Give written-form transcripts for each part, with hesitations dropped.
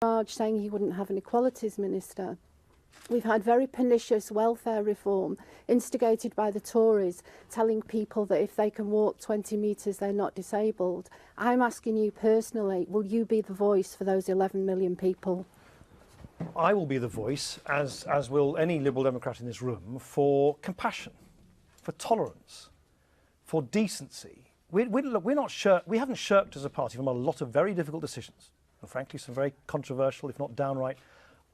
Farage saying he wouldn't have an equalities minister. We've had very pernicious welfare reform instigated by the Tories, telling people that if they can walk 20 metres, they're not disabled. I'm asking you personally, will you be the voice for those 11 million people? I will be the voice, as will any Liberal Democrat in this room, for compassion, for tolerance, for decency. We haven't shirked as a party from a lot of very difficult decisions, and frankly some very controversial, if not downright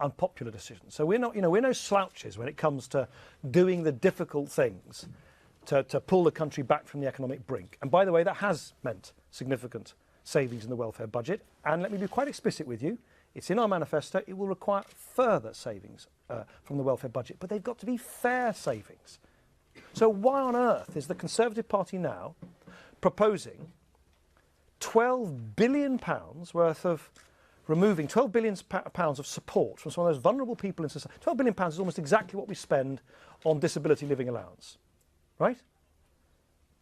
unpopular decisions. So we're no slouches when it comes to doing the difficult things to pull the country back from the economic brink. And by the way, that has meant significant savings in the welfare budget. And let me be quite explicit with you. It's in our manifesto. It will require further savings from the welfare budget, but they've got to be fair savings. So why on earth is the Conservative Party now proposing £12 billion worth of removing £12 billion of support from some of those vulnerable people in society? £12 billion is almost exactly what we spend on disability living allowance, right?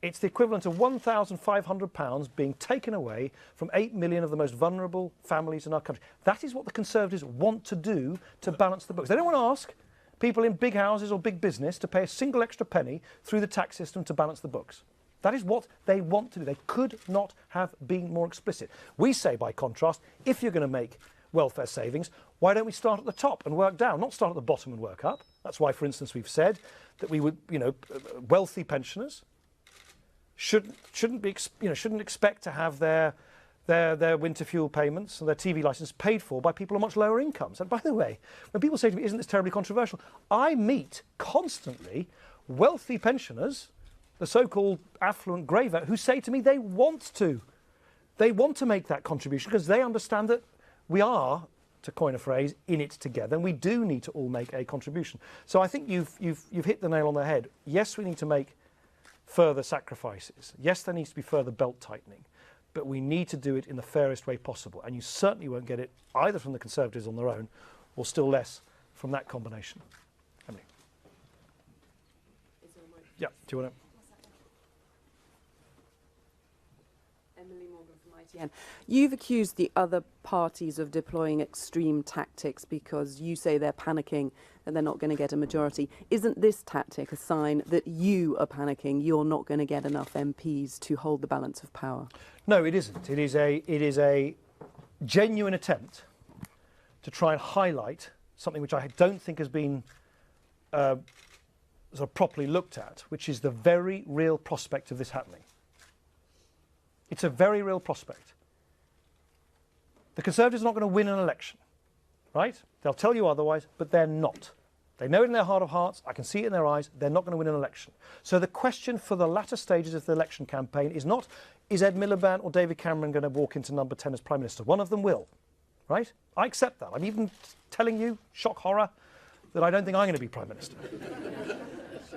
It's the equivalent of £1,500 being taken away from 8 million of the most vulnerable families in our country. That is what the Conservatives want to do to balance the books. They don't want to ask people in big houses or big business to pay a single extra penny through the tax system to balance the books. That is what they want to do. They could not have been more explicit. We say, by contrast, if you're going to make welfare savings, why don't we start at the top and work down, not start at the bottom and work up? That's why, for instance, we've said that we would, wealthy pensioners shouldn't expect to have their winter fuel payments and their TV licence paid for by people on much lower incomes. And by the way, when people say to me, isn't this terribly controversial? I meet constantly wealthy pensioners, the so-called affluent grey vote, who say to me they want to make that contribution because they understand that we are, to coin a phrase, in it together, and we do need to all make a contribution. So I think you've hit the nail on the head. Yes, we need to make further sacrifices. Yes, there needs to be further belt tightening, but we need to do it in the fairest way possible, and you certainly won't get it either from the Conservatives on their own, or still less from that combination. Emily. Yeah, do you want to? You've accused the other parties of deploying extreme tactics because you say they're panicking and they're not going to get a majority. Isn't this tactic a sign that you are panicking, you're not going to get enough MPs to hold the balance of power? No, it isn't. It is a genuine attempt to try and highlight something which I don't think has been sort of properly looked at, which is the very real prospect of this happening. It's a very real prospect. The Conservatives are not going to win an election, right? They'll tell you otherwise, but they're not. They know it in their heart of hearts. I can see it in their eyes. They're not going to win an election. So the question for the latter stages of the election campaign is not, is Ed Miliband or David Cameron going to walk into number 10 as Prime Minister? One of them will, right? I accept that. I'm even telling you, shock horror, that I don't think I'm going to be Prime Minister.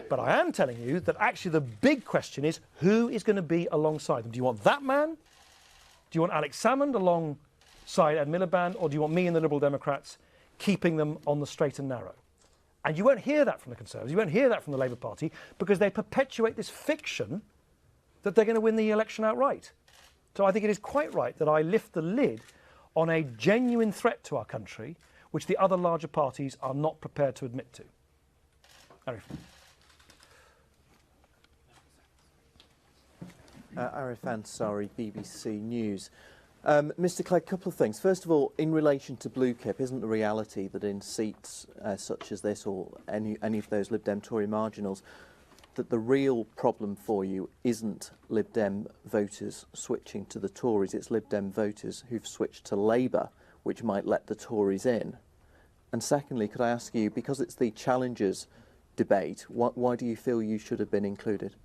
But I am telling you that actually the big question is, who is going to be alongside them? Do you want that man? Do you want Alex Salmond alongside Ed Miliband? Or do you want me and the Liberal Democrats keeping them on the straight and narrow? And you won't hear that from the Conservatives. You won't hear that from the Labour Party because they perpetuate this fiction that they're going to win the election outright. So I think it is quite right that I lift the lid on a genuine threat to our country, which the other larger parties are not prepared to admit to. Arif. Arif Ansari, BBC News. Mr Clegg, a couple of things. First of all, in relation to Blukip, isn't the reality that in seats such as this or any of those Lib Dem Tory marginals, that the real problem for you isn't Lib Dem voters switching to the Tories, it's Lib Dem voters who've switched to Labour, which might let the Tories in? And secondly, could I ask you, because it's the Challengers debate, why do you feel you should have been included?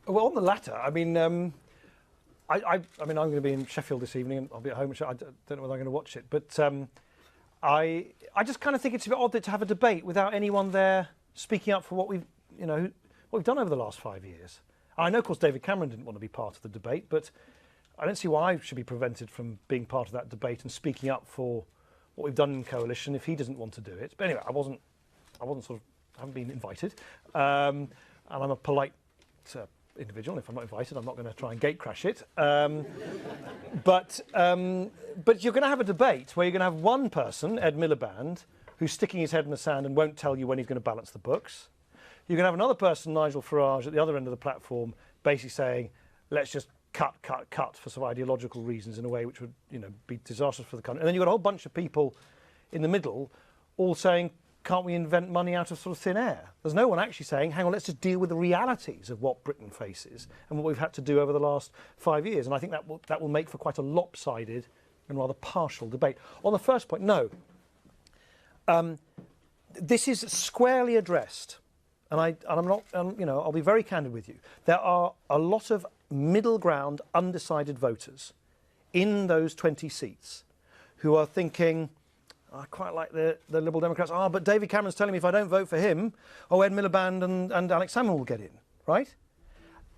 Well, on the latter, I mean, I'm going to be in Sheffield this evening, and I'll be at home. I don't know whether I'm going to watch it, but I just kind of think it's a bit odd to have a debate without anyone there speaking up for what we've done over the last 5 years. I know, of course, David Cameron didn't want to be part of the debate, but I don't see why I should be prevented from being part of that debate and speaking up for what we've done in coalition if he doesn't want to do it. But anyway, I haven't been invited, and I'm a polite individual. If I'm not invited, I'm not going to try and gate crash it. But you're going to have a debate where you're going to have one person, Ed Miliband, who's sticking his head in the sand and won't tell you when he's going to balance the books. You're going to have another person, Nigel Farage, at the other end of the platform, basically saying, let's just cut for some ideological reasons in a way which would, be disastrous for the country. And then you've got a whole bunch of people in the middle all saying, can't we invent money out of sort of thin air? There's no one actually saying, hang on, let's just deal with the realities of what Britain faces and what we've had to do over the last 5 years. And I think that will make for quite a lopsided and rather partial debate. On the first point, no. This is squarely addressed, and I'm not, I'll be very candid with you. There are a lot of middle ground, undecided voters in those 20 seats who are thinking, I quite like the Liberal Democrats. But David Cameron's telling me if I don't vote for him, Ed Miliband and Alex Salmond will get in, right?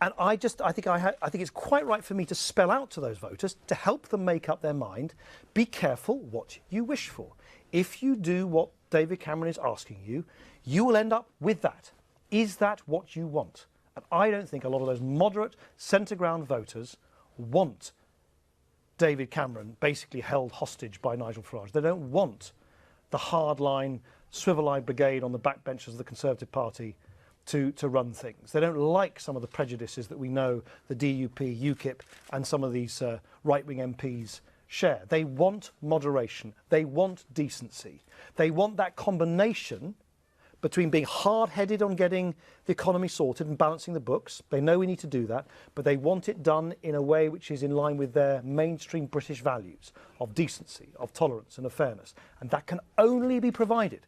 And I think it's quite right for me to spell out to those voters to help them make up their mind. Be careful what you wish for. If you do what David Cameron is asking you, you will end up with that. Is that what you want? And I don't think a lot of those moderate centre ground voters want David Cameron basically held hostage by Nigel Farage. They don't want the hardline, swivel-eyed brigade on the backbenches of the Conservative Party to run things. They don't like some of the prejudices that we know the DUP, UKIP and some of these right-wing MPs share. They want moderation. They want decency. They want that combination between being hard-headed on getting the economy sorted and balancing the books. They know we need to do that, but they want it done in a way which is in line with their mainstream British values of decency, of tolerance and of fairness. And that can only be provided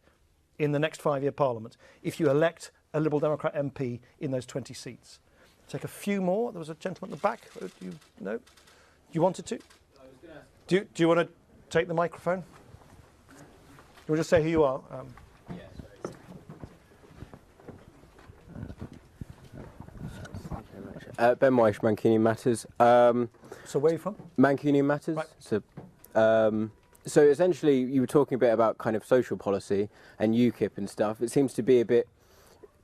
in the next 5-year Parliament if you elect a Liberal Democrat MP in those 20 seats. Take a few more. There was a gentleman at the back. No? You wanted to? Do you want to take the microphone? You want to just say who you are? Ben Weish, Mancunian Matters. So where are you from? Mancunian Matters. Right. So essentially, you were talking a bit about kind of social policy and UKIP and stuff. It seems to be a bit,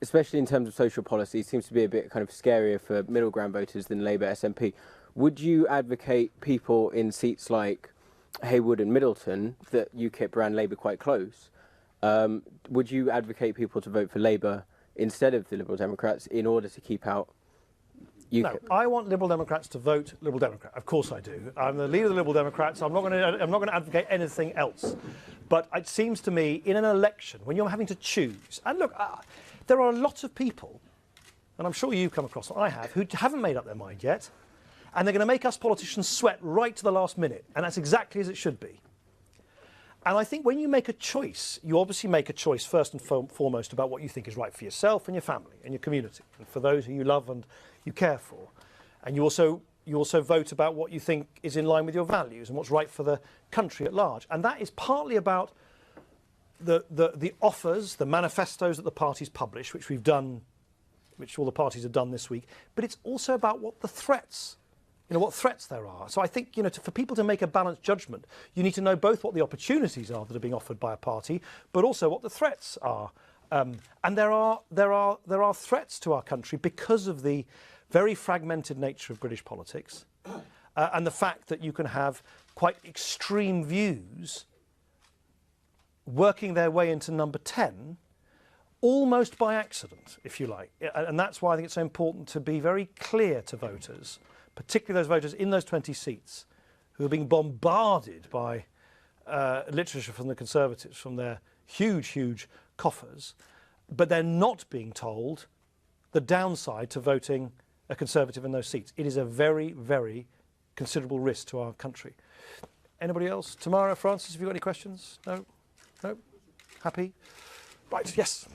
especially in terms of social policy, it seems to be a bit kind of scarier for middle ground voters than Labour SNP. Would you advocate people in seats like Haywood and Middleton that UKIP ran Labour quite close? Would you advocate people to vote for Labour instead of the Liberal Democrats in order to keep out UKIP? No, I want Liberal Democrats to vote Liberal Democrat. Of course I do. I'm the leader of the Liberal Democrats. I'm not going to advocate anything else. But it seems to me, in an election, when you're having to choose, and look, there are a lot of people, and I'm sure you've come across, I have, who haven't made up their mind yet, and they're going to make us politicians sweat right to the last minute, and that's exactly as it should be. And I think when you make a choice, you obviously make a choice first and foremost about what you think is right for yourself and your family and your community, and for those who you love and you care for. And you also vote about what you think is in line with your values and what's right for the country at large. And that is partly about the offers, the manifestos that the parties publish, which we've done, which all the parties have done this week. But it's also about what the threats, what threats there are. So I think, for people to make a balanced judgment, you need to know both what the opportunities are that are being offered by a party, but also what the threats are. And there are threats to our country because of the very fragmented nature of British politics and the fact that you can have quite extreme views working their way into number 10 almost by accident, if you like. And that's why I think it's so important to be very clear to voters, particularly those voters in those 20 seats who are being bombarded by literature from the Conservatives, from their huge coffers, but they're not being told the downside to voting a Conservative in those seats. It is a very, very considerable risk to our country. Anybody else? Tamara, Francis, have you got any questions? No? No? Happy? Right, yes.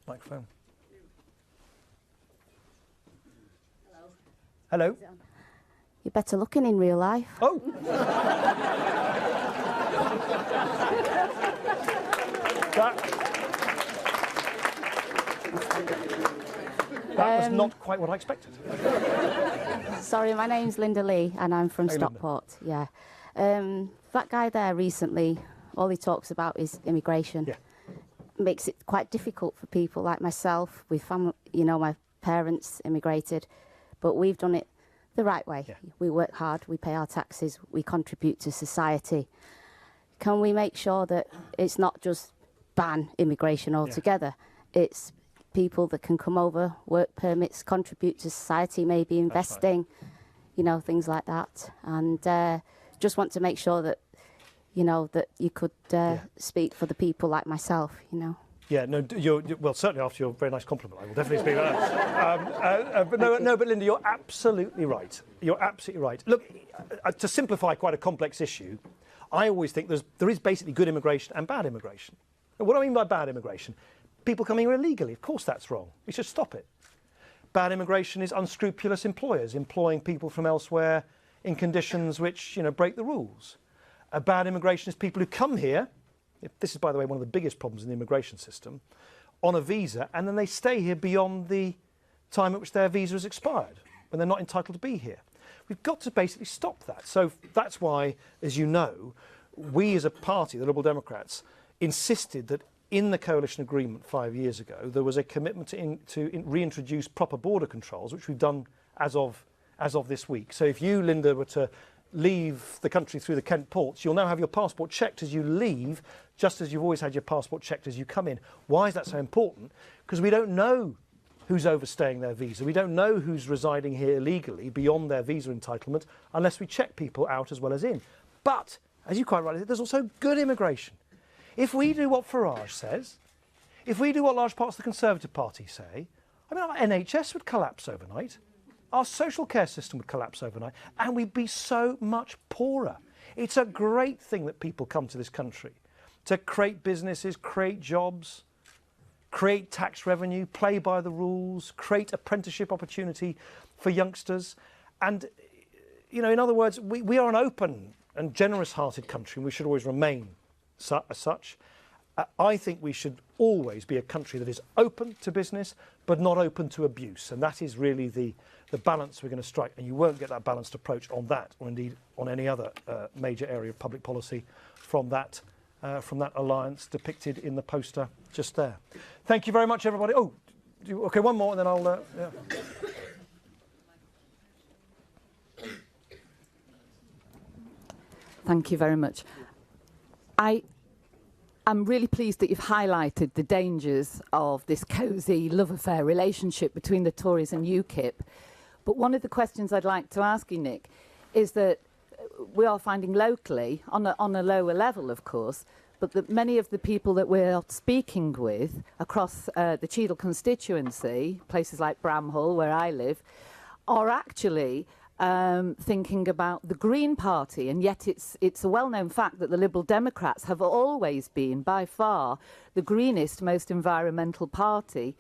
Microphone. Hello. You're better looking in real life. Oh. That was not quite what I expected. Sorry, my name's Linda Lee and I'm from Stockport. Linda. Yeah. That guy there recently, all he talks about is immigration. Yeah. Makes it quite difficult for people like myself with family, my parents immigrated, but we've done it the right way. Yeah. We work hard, we pay our taxes, we contribute to society. Can we make sure that it's not just ban immigration altogether? It's people that can come over, work permits, contribute to society, maybe investing, you know, things like that. And just want to make sure that, you know, that you could speak for the people like myself, you know. Yeah, no, well, certainly after your very nice compliment, I will definitely speak about that. But Linda, you're absolutely right. You're absolutely right. Look, to simplify quite a complex issue, I always think there is basically good immigration and bad immigration. And what I mean by bad immigration, people coming here illegally. Of course, that's wrong. We should stop it. Bad immigration is unscrupulous employers employing people from elsewhere in conditions which, you know, break the rules. A bad immigration is people who come here. This is, by the way, one of the biggest problems in the immigration system, on a visa, and then they stay here beyond the time at which their visa has expired, when they're not entitled to be here. We've got to basically stop that. So that's why, as you know, we as a party, the Liberal Democrats, insisted that in the coalition agreement 5 years ago, there was a commitment to reintroduce proper border controls, which we've done as of this week. So if you, Linda, were to leave the country through the Kent ports, you'll now have your passport checked as you leave, just as you've always had your passport checked as you come in. Why is that so important? Because we don't know who's overstaying their visa. We don't know who's residing here illegally beyond their visa entitlement unless we check people out as well as in. But, as you quite rightly said, there's also good immigration. If we do what Farage says, if we do what large parts of the Conservative Party say, I mean, our NHS would collapse overnight. Our social care system would collapse overnight, and we'd be so much poorer. It's a great thing that people come to this country to create businesses, create jobs, create tax revenue, play by the rules, create apprenticeship opportunity for youngsters. And, you know, in other words, we are an open and generous-hearted country, and we should always remain as such. I think we should always be a country that is open to business, but not open to abuse. And that is really the balance we're going to strike. And you won't get that balanced approach on that, or indeed on any other major area of public policy from that alliance depicted in the poster just there. Thank you very much, everybody. Oh, okay, one more, and then I'll... yeah. Thank you very much. I'm really pleased that you've highlighted the dangers of this cosy love affair relationship between the Tories and UKIP. But one of the questions I'd like to ask you, Nick, is that we are finding locally, on a lower level, of course, but that many of the people that we're speaking with across the Cheadle constituency, places like Bramhall, where I live, are actually thinking about the Green Party, and yet it's a well-known fact that the Liberal Democrats have always been, by far, the greenest, most environmental party,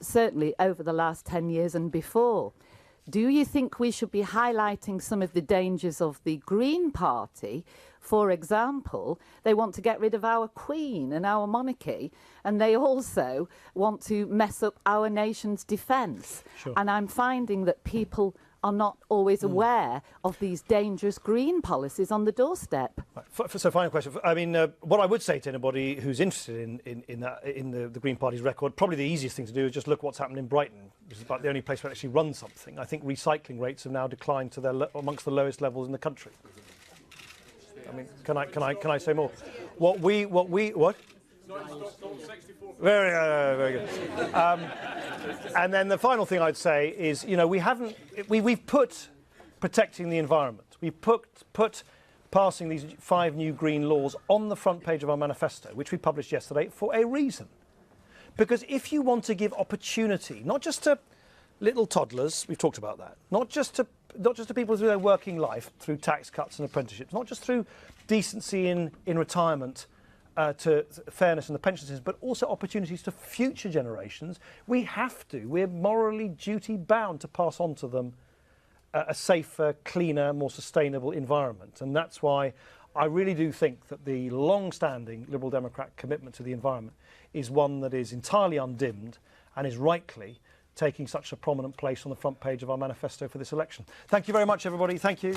certainly over the last 10 years and before. Do you think we should be highlighting some of the dangers of the Green Party? For example, they want to get rid of our Queen and our monarchy, and they also want to mess up our nation's defence. Sure. And I'm finding that people are not always aware of these dangerous green policies on the doorstep. Right. So, final question. I mean, what I would say to anybody who's interested in the Green Party's record, probably the easiest thing to do is just look what's happened in Brighton, which is about the only place where it actually runs something. I think recycling rates have now declined to amongst the lowest levels in the country. I mean, can I say more? What? Very good. And then the final thing I'd say is, you know, we've put protecting the environment, we've put passing these 5 new green laws on the front page of our manifesto, which we published yesterday, for a reason. Because if you want to give opportunity, not just to little toddlers, we've talked about that, not just to people through their working life, through tax cuts and apprenticeships, not just through decency in retirement, to fairness in the pension system, but also opportunities to future generations, we're morally duty bound to pass on to them a safer, cleaner, more sustainable environment. And that's why I really do think that the long-standing Liberal Democrat commitment to the environment is one that is entirely undimmed and is rightly taking such a prominent place on the front page of our manifesto for this election. Thank you very much, everybody. Thank you.